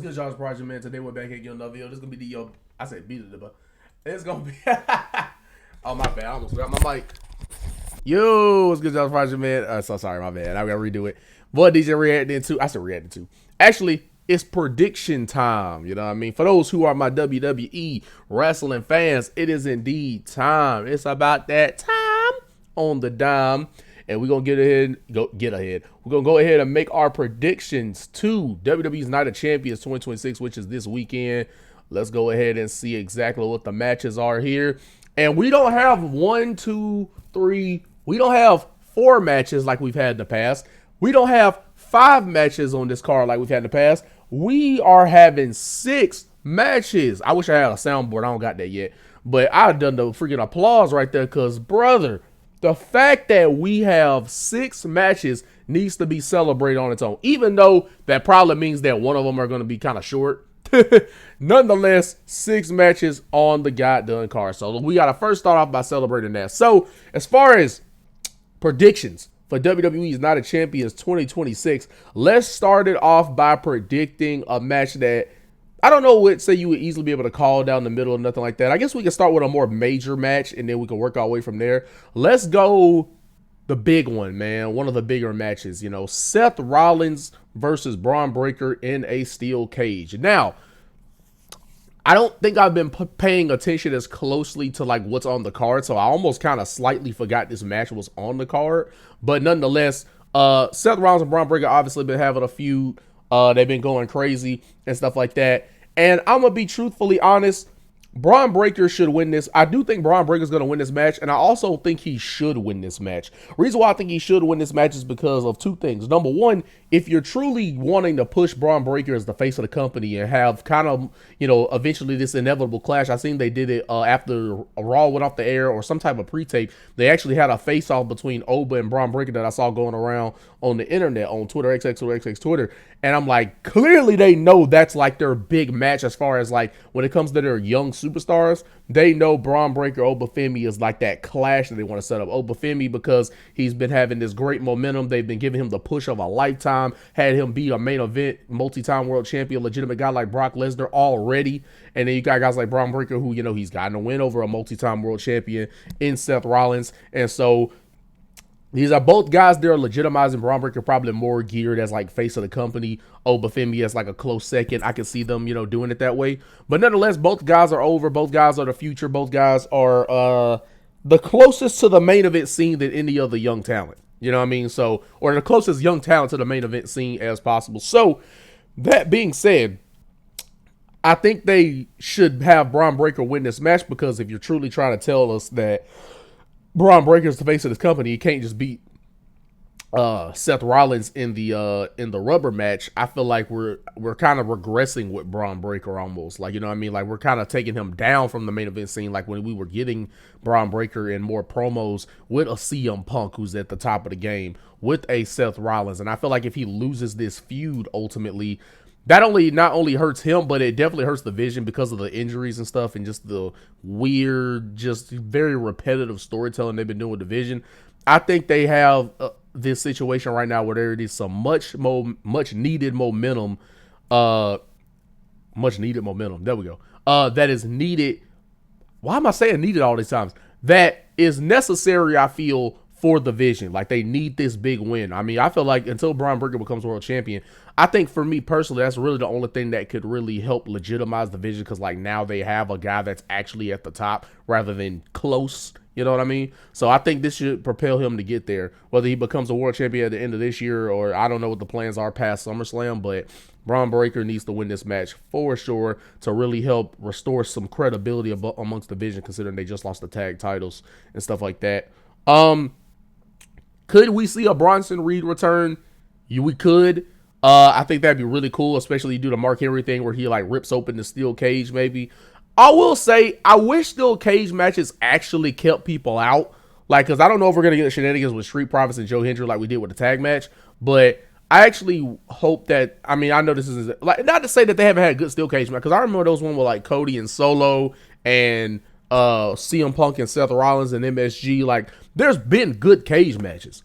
what's good, y'all's Project Man? Today we're back here getting another video. This is gonna be the I said beat it, but it's gonna be oh my bad, I almost forgot my mic. Yo, what's good, y'all's Project Man? So sorry, my bad. I gotta redo it. What DJ reacting to? I said reacting to. Actually, it's prediction time. You know what I mean? For those who are my WWE wrestling fans, it is indeed time. It's about that time on the dime. And we're going to get ahead. We're going to go ahead and make our predictions to WWE's Night of Champions 2026, which is this weekend. Let's go ahead and see exactly what the matches are here. And we don't have 1, 2, 3. We don't have 4 matches like we've had in the past. We don't have 5 matches on this card like we've had in the past. We are having 6 matches. I wish I had a soundboard. I don't got that yet. But I done the freaking applause right there because, brother, the fact that we have 6 matches needs to be celebrated on its own, even though that probably means that one of them are going to be kind of short. Nonetheless, 6 matches on the goddamn card. So we got to first start off by celebrating that. So as far as predictions for WWE's Night of Champions 2026, let's start it off by predicting a match that I don't know what say you would easily be able to call down the middle or nothing like that. I guess we can start with a more major match and then we can work our way from there. Let's go the big one, man. One of the bigger matches, you know, Seth Rollins versus Braun Breaker in a steel cage. Now, I don't think I've been paying attention as closely to like what's on the card, so I almost kind of slightly forgot this match was on the card. But nonetheless, Seth Rollins and Braun Breaker obviously been having a feud. They've been going crazy and stuff like that. And I'm going to be truthfully honest. Braun Breaker should win this. I do think Braun Breaker is going to win this match. And I also think he should win this match. Reason why I think he should win this match is because of 2 things. Number one, if you're truly wanting to push Braun Breaker as the face of the company and have kind of, you know, eventually this inevitable clash. I seen they did it after Raw went off the air or some type of pre-tape. They actually had a face-off between Oba and Braun Breaker that I saw going around on the internet, on Twitter, XX Twitter. And I'm like, clearly they know that's like their big match as far as like when it comes to their young superstars. They know Braun Breaker, Oba Femi is like that clash that they want to set up. Oba Femi because he's been having this great momentum. They've been giving him the push of a lifetime, had him be a main event, multi-time world champion, legitimate guy like Brock Lesnar already. And then you got guys like Braun Breaker who, you know, he's gotten a win over a multi-time world champion in Seth Rollins. And so these are both guys that are legitimizing. Braun Breaker probably more geared as like face of the company. Oba Femi as like a close second. I can see them, you know, doing it that way. But nonetheless, both guys are over. Both guys are the future. Both guys are the closest to the main event scene than any other young talent. You know what I mean? So, or the closest young talent to the main event scene as possible. So, that being said, I think they should have Braun Breaker win this match because if you're truly trying to tell us that Braun Breaker is the face of this company, he can't just beat Seth Rollins in the rubber match. I feel like we're kind of regressing with Braun Breaker almost. Like, you know what I mean? Like we're kind of taking him down from the main event scene, like when we were getting Braun Breaker in more promos with a CM Punk who's at the top of the game, with a Seth Rollins. And I feel like if he loses this feud ultimately, that not only hurts him, but it definitely hurts the vision because of the injuries and stuff and just the weird, just very repetitive storytelling they've been doing with the vision. I think they have this situation right now where there is some much needed momentum. Much needed momentum. There we go. That is needed. Why am I saying needed all these times? That is necessary, I feel, for the vision. Like they need this big win. I mean, I feel like until Braun Breaker becomes world champion, I think for me personally, that's really the only thing that could really help legitimize the vision. Cause like now they have a guy that's actually at the top rather than close. You know what I mean? So I think this should propel him to get there, whether he becomes a world champion at the end of this year, or I don't know what the plans are past SummerSlam, but Braun Breaker needs to win this match for sure to really help restore some credibility amongst the division, considering they just lost the tag titles and stuff like that. Could we see a Bronson Reed return? We could. I think that'd be really cool, especially do the Mark Henry thing where he like rips open the steel cage maybe. I will say, I wish steel cage matches actually kept people out. Like, because I don't know if we're going to get the shenanigans with Street Profits and Joe Hendry like we did with the tag match. But I actually hope that, I mean, I know this is, like, not to say that they haven't had good steel cage match, because I remember those one with like Cody and Solo and CM Punk and Seth Rollins and MSG. Like, there's been good cage matches.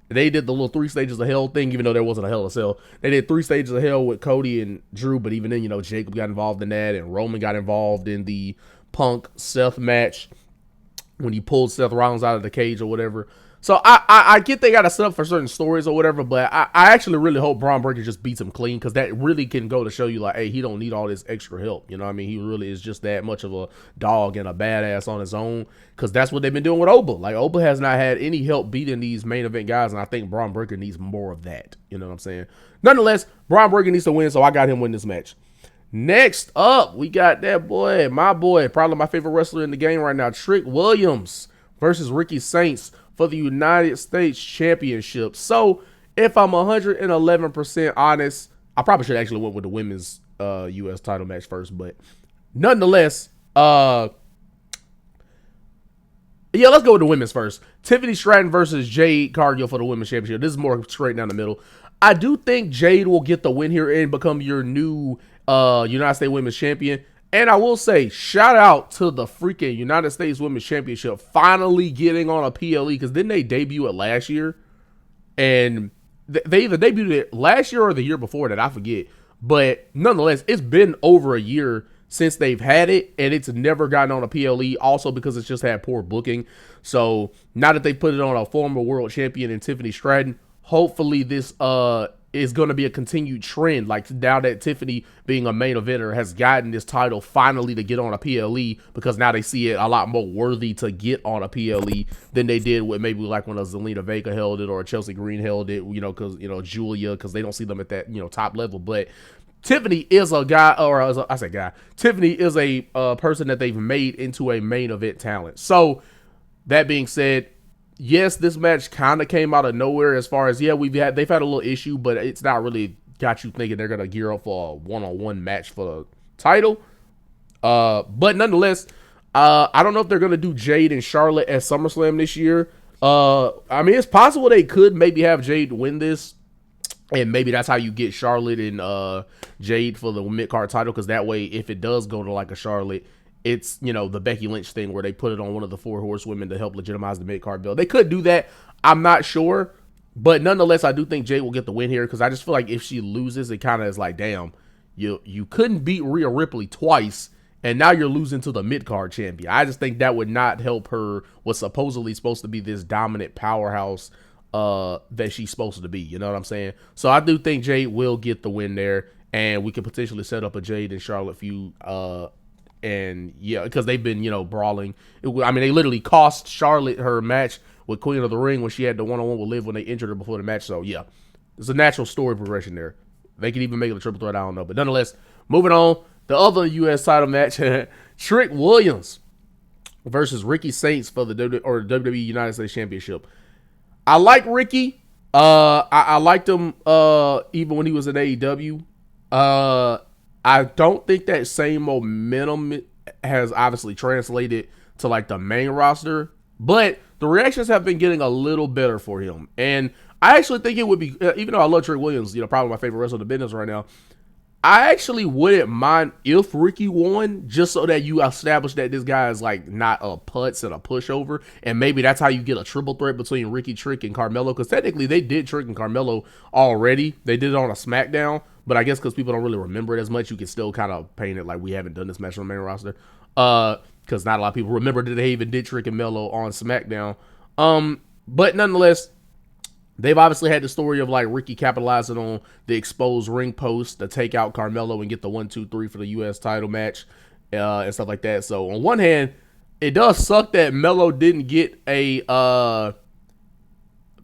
They did the little 3 stages of hell thing, even though there wasn't a hell of a cell. They did 3 stages of hell with Cody and Drew, but even then, you know, Jacob got involved in that, and Roman got involved in the Punk Seth match when he pulled Seth Rollins out of the cage or whatever. So I get they got to set up for certain stories or whatever, but I actually really hope Braun Breaker just beats him clean, because that really can go to show you, like, hey, he don't need all this extra help. You know what I mean? He really is just that much of a dog and a badass on his own, because that's what they've been doing with Oba. Like, Oba has not had any help beating these main event guys, and I think Braun Breaker needs more of that. You know what I'm saying? Nonetheless, Braun Breaker needs to win, so I got him win this match. Next up, we got that boy, my boy, probably my favorite wrestler in the game right now, Trick Williams versus Ricky Saints for the United States Championship. So, if I'm 111% honest, I probably should actually went with the women's U.S. title match first, but nonetheless, yeah, let's go with the women's first. Tiffany Stratton versus Jade Cargill for the women's championship. This is more straight down the middle. I do think Jade will get the win here and become your new United States Women's Champion. And I will say, shout out to the freaking United States Women's Championship finally getting on a PLE, because didn't they debut it last year? And they either debuted it last year or the year before that, I forget. But nonetheless, it's been over a year since they've had it, and it's never gotten on a PLE, also because it's just had poor booking. So now that they put it on a former world champion in Tiffany Stratton, hopefully this is going to be a continued trend. Like, now that Tiffany, being a main eventer, has gotten this title finally to get on a PLE, because now they see it a lot more worthy to get on a PLE than they did with maybe like when a Zelina Vega held it or a Chelsea Green held it, you know, because, you know, Julia, because they don't see them at that, you know, top level. But Tiffany is a guy, or I say guy, Tiffany is a person that they've made into a main event talent. So that being said, yes, this match kind of came out of nowhere as far as, yeah, they've had a little issue, but it's not really got you thinking they're going to gear up for a one-on-one match for the title. But nonetheless, I don't know if they're going to do Jade and Charlotte at SummerSlam this year. I mean, it's possible they could maybe have Jade win this, and maybe that's how you get Charlotte and Jade for the mid-card title, because that way, if it does go to like a Charlotte, it's, you know, the Becky Lynch thing where they put it on one of the 4 horsewomen to help legitimize the mid-card belt. They could do that. I'm not sure. But nonetheless, I do think Jade will get the win here, because I just feel like if she loses, it kind of is like, damn, you couldn't beat Rhea Ripley twice, and now you're losing to the mid-card champion. I just think that would not help her, what's supposedly supposed to be this dominant powerhouse that she's supposed to be. You know what I'm saying? So I do think Jade will get the win there, and we could potentially set up a Jade and Charlotte feud. And yeah, because they've been, you know, brawling. I mean, they literally cost Charlotte her match with Queen of the Ring when she had the one-on-one with Liv when they injured her before the match. So yeah, it's a natural story progression there. They could even make it a triple threat, I don't know. But nonetheless, moving on, the other U.S. title match, Trick Williams versus Ricky Saints for the WWE United States Championship. I like Ricky. I liked him even when he was in AEW. I don't think that same momentum has obviously translated to like the main roster, but the reactions have been getting a little better for him. And I actually think it would be, even though I love Trick Williams, you know, probably my favorite wrestler in the business right now, I actually wouldn't mind if Ricky won, just so that you establish that this guy is like not a putz and a pushover, and maybe that's how you get a triple threat between Ricky, Trick, and Carmelo, because technically they did Trick and Carmelo already. They did it on a SmackDown, but I guess because people don't really remember it as much, you can still kind of paint it like we haven't done this match on the main roster, because not a lot of people remember that they even did Trick and Melo on SmackDown. But nonetheless, they've obviously had the story of like Ricky capitalizing on the exposed ring post to take out Carmelo and get the 1-2-3 for the U.S. title match and stuff like that. So on one hand, it does suck that Melo didn't get a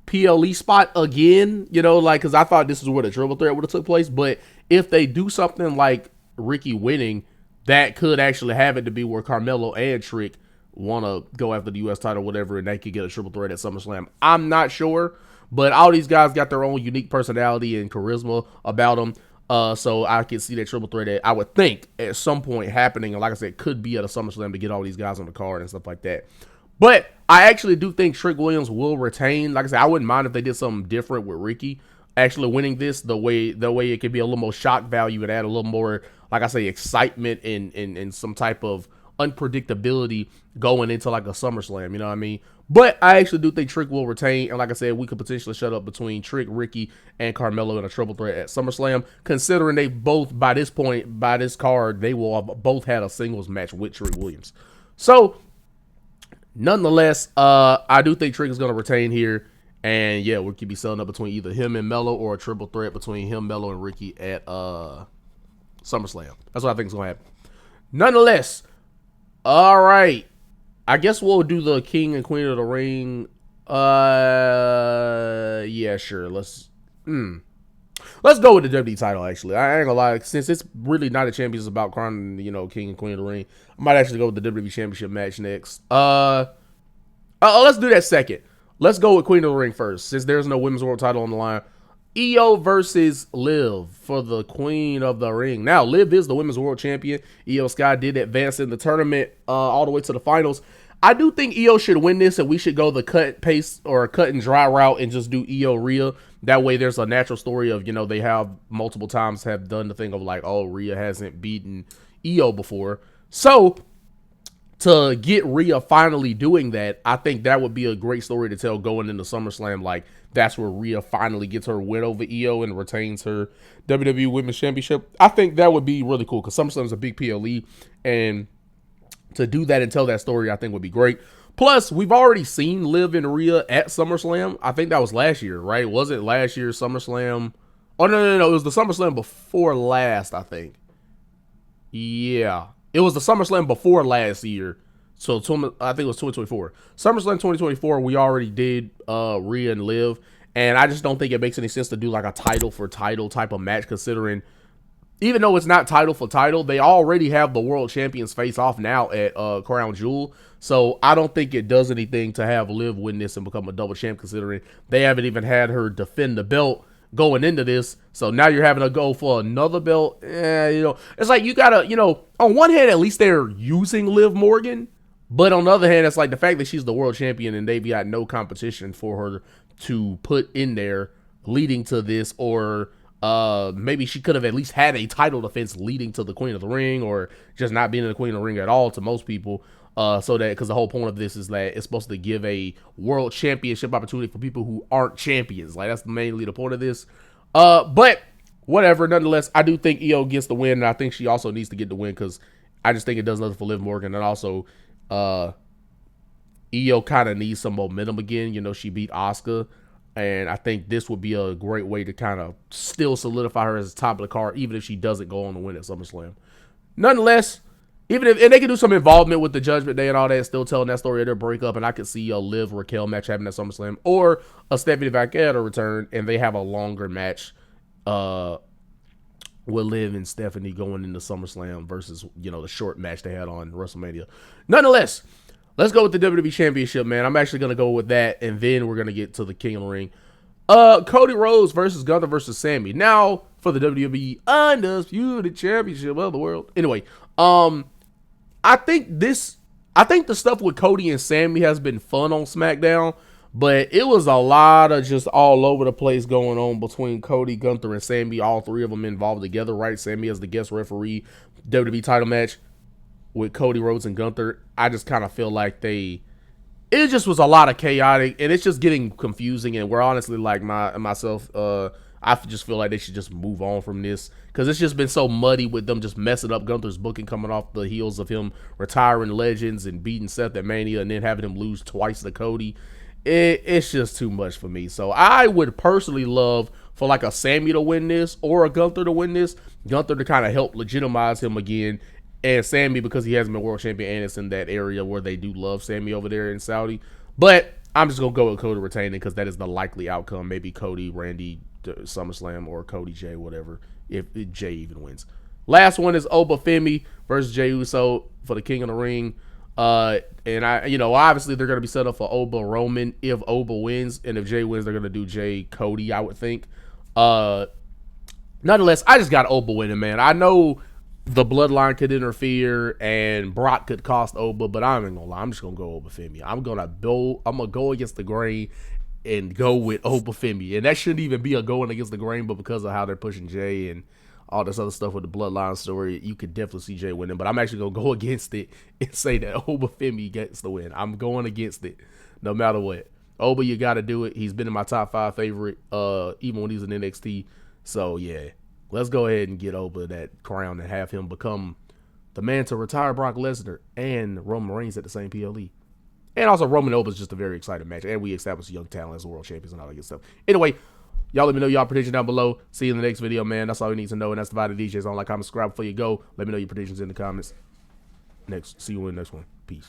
PLE spot again, you know, like, because I thought this is where the triple threat would have took place. But if they do something like Ricky winning, that could actually have it to be where Carmelo and Trick want to go after the U.S. title, whatever, and they could get a triple threat at SummerSlam. I'm not sure. But all these guys got their own unique personality and charisma about them. So I can see that triple threat that I would think at some point happening. And like I said, could be at a SummerSlam to get all these guys on the card and stuff like that. But I actually do think Trick Williams will retain. Like I said, I wouldn't mind if they did something different with Ricky actually winning this, the way it could be a little more shock value and add a little more, like I say, excitement and some type of unpredictability going into like a SummerSlam, you know what I mean? But I actually do think Trick will retain. And like I said, we could potentially shut up between Trick, Ricky, and Carmelo in a triple threat at SummerSlam, considering they both, by this point, by this card, they will have both had a singles match with Trick Williams. So, nonetheless, I do think Trick is going to retain here. And yeah, we could be selling up between either him and Melo or a triple threat between him, Melo, and Ricky at SummerSlam. That's what I think is going to happen. Nonetheless, all right. I guess we'll do the King and Queen of the Ring. Yeah, sure. Let's go with the WWE title, actually. I ain't gonna lie. Since it's really not a champion, it's about crowning, King and Queen of the Ring. I might actually go with the WWE Championship match next. Let's do that second. Let's go with Queen of the Ring first, since there's no Women's World title on the line. Io versus Liv for the Queen of the Ring. Now, Liv is the Women's World Champion. Io Sky did advance in the tournament all the way to the finals. I do think Io should win this, and we should go the cut paste or cut and dry route and just do Io Rhea. That way, there's a natural story of, they have multiple times have done the thing of like, oh, Rhea hasn't beaten Io before. So, to get Rhea finally doing that, I think that would be a great story to tell going into SummerSlam. Like, that's where Rhea finally gets her win over Io and retains her WWE Women's Championship. I think that would be really cool because SummerSlam is a big PLE, and to do that and tell that story, I think would be great. Plus, we've already seen Liv and Rhea at SummerSlam. I think that was last year, right? Was it last year's SummerSlam? Oh, no. It was the SummerSlam before last, I think. Yeah. It was the SummerSlam before last year. So I think it was 2024. SummerSlam 2024, we already did Rhea and Liv. And I just don't think it makes any sense to do like a title for title type of match, considering even though it's not title for title, they already have the world champions face off now at Crown Jewel. So I don't think it does anything to have Liv win this and become a double champ, considering they haven't even had her defend the belt going into this. So now you're having to go for another belt. It's like you gotta, on one hand, at least they're using Liv Morgan. But on the other hand, it's like the fact that she's the world champion and they've got no competition for her to put in there leading to this, or maybe she could have at least had a title defense leading to the Queen of the Ring, or just not being in the Queen of the Ring at all to most people. So that, because the whole point of this is that it's supposed to give a world championship opportunity for people who aren't champions. Like, that's mainly the point of this. But whatever. Nonetheless, I do think Io gets the win, and I think she also needs to get the win because I just think it does nothing for Liv Morgan, and also Io kind of needs some momentum again. She beat Asuka, and I think this would be a great way to kind of still solidify her as the top of the card, even if she doesn't go on to win at SummerSlam. Nonetheless, even if, and they can do some involvement with the Judgment Day and all that, still telling that story of their breakup, and I could see a Liv Raquel match happening at SummerSlam, or a Stephanie Vaquero return, and they have a longer match with Liv and Stephanie going into SummerSlam versus, the short match they had on WrestleMania. Nonetheless, let's go with the WWE Championship, man. I'm actually going to go with that, and then we're going to get to the King of the Ring. Cody Rhodes versus Gunther versus Sammy. Now, for the WWE Undisputed Championship of the world. Anyway, I think the stuff with Cody and Sammy has been fun on SmackDown, but it was a lot of just all over the place going on between Cody, Gunther, and Sammy. All three of them involved together, right? Sammy as the guest referee, WWE title match with Cody Rhodes and Gunther. I just kind of feel like it just was a lot of chaotic, and it's just getting confusing. And we're honestly, like myself, I just feel like they should just move on from this, because it's just been so muddy with them just messing up Gunther's booking, coming off the heels of him retiring Legends and beating Seth at Mania, and then having him lose twice to Cody. It's just too much for me. So I would personally love for like a Sammy to win this, or a Gunther to win this. Gunther to kind of help legitimize him again, and Sammy because he hasn't been world champion, and it's in that area where they do love Sammy over there in Saudi. But I'm just going to go with Cody retaining, because that is the likely outcome. Maybe Cody, Randy, SummerSlam, or Cody, Jay, whatever, if Jay even wins. Last one is Oba Femi versus Jey Uso for the King of the Ring. And obviously they're going to be set up for Oba Roman if Oba wins, and if Jay wins, they're going to do Jay Cody, I would think. Nonetheless, I just got Oba winning, man. I know the bloodline could interfere and Brock could cost Oba, but I ain't gonna lie, I'm just gonna go Oba Femi. I'm gonna go against the grain and go with Oba Femi, and that shouldn't even be a going against the grain, but because of how they're pushing Jay and all this other stuff with the bloodline story, you could definitely see Jay winning. But I'm actually going to go against it and say that Oba Femi gets the win. I'm going against it no matter what. Oba, you got to do it. He's been in my top 5 favorite, even when he was in NXT. So, yeah, let's go ahead and get Oba that crown and have him become the man to retire Brock Lesnar and Roman Reigns at the same PLE. And also, Roman Oba is just a very exciting match. And we established young talent as world champions and all that good stuff. Anyway, y'all let me know y'all prediction down below. See you in the next video, man. That's all you need to know. And that's the Divided DJs on. Like, comment, subscribe before you go. Let me know your predictions in the comments. See you in the next one. Peace.